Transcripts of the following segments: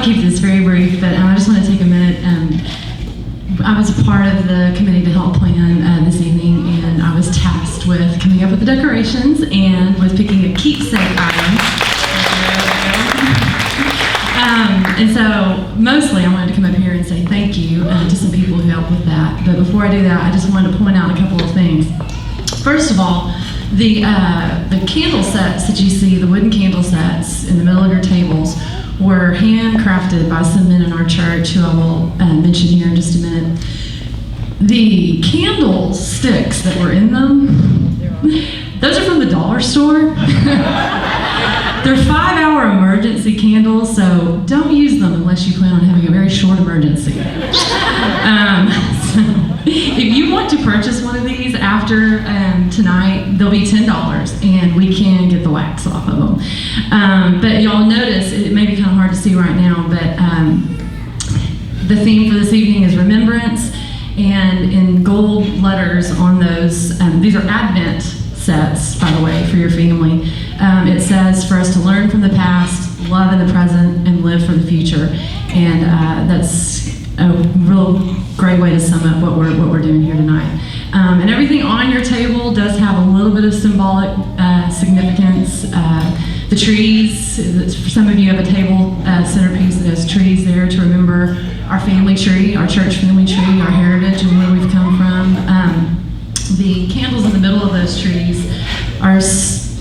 I'll keep this very brief, but I just want to take a minute. I was a part of the committee to help plan this evening, and I was tasked with coming up with the decorations and with picking a keepsake item. And so, mostly I wanted to come up here and say thank you to some people who helped with that. But before I do that, I just wanted to point out a couple of things. First of all, the candle sets that you see, the wooden candle sets in the middle of your tables, were handcrafted by some men in our church who I will mention here in just a minute. The candle sticks that were in them, those are from the dollar store. They're 5-hour emergency candles, so don't use them unless you plan on having a very short emergency. So if you want to purchase one of these after tonight, they'll be $10, and we can get the wax off of them. But y'all notice, it may be kind of hard to see right now, but the theme for this evening is remembrance, and in gold letters on those, these are Advent sets, by the way, for your family. It says for us to learn from the past, love in the present, and live for the future. And that's a real great way to sum up what we're doing here tonight. And everything on your table does have a little bit of symbolic significance. The trees, for some of you have a table centerpiece that has trees there to remember our family tree, our church family tree, our heritage, and where we've come from. The candles in the middle of those trees are,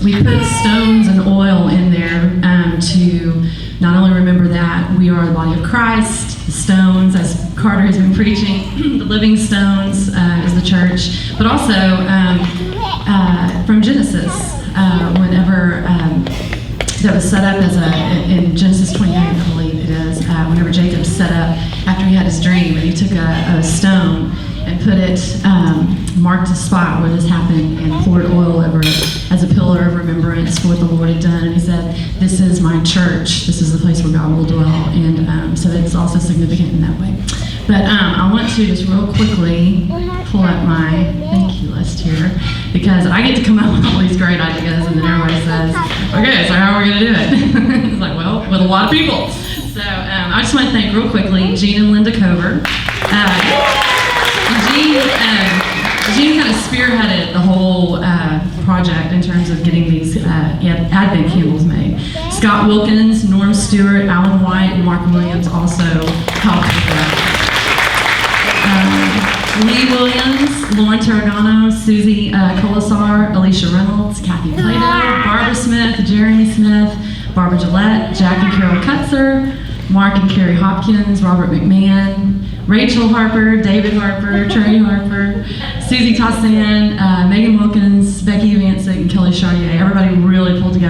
we put stones and oil in there to not only remember that we are the body of Christ, the stones, as Carter has been preaching, the living stones is the church, but also from Genesis, whenever that was set up as in Genesis 28, I believe it is, whenever Jacob set up after he had his dream, and he took a stone and put it, marked a spot where this happened and poured oil over it as a pillar of remembrance for what the Lord had done. And he said, this is my church. This is the place where God will dwell. And so it's also significant in that way. But I want to just real quickly pull up my thank you list here, because I get to come up with all these great ideas, and then everybody says, okay, so how are we going to do it? It's like, well, with a lot of people. So I just want to thank real quickly Gene and Linda Cover. Gene kind of spearheaded the whole project in terms of getting these Advent candles made. Scott Wilkins, Norm Stewart, Alan White, and Mark Williams also helped with that. Lee Williams, Lauren Tarragano, Susie Colasar, Alicia Reynolds, Kathy Plato, Barbara Smith, Jeremy Smith, Barbara Gillette, Jack and Carol Kutzer, Mark and Carrie Hopkins, Robert McMahon, Rachel Harper, David Harper, Trey Harper, Susie Tossan, Megan Wilkins, Becky Vancic, and Kelly Chartier. Everybody really pulled together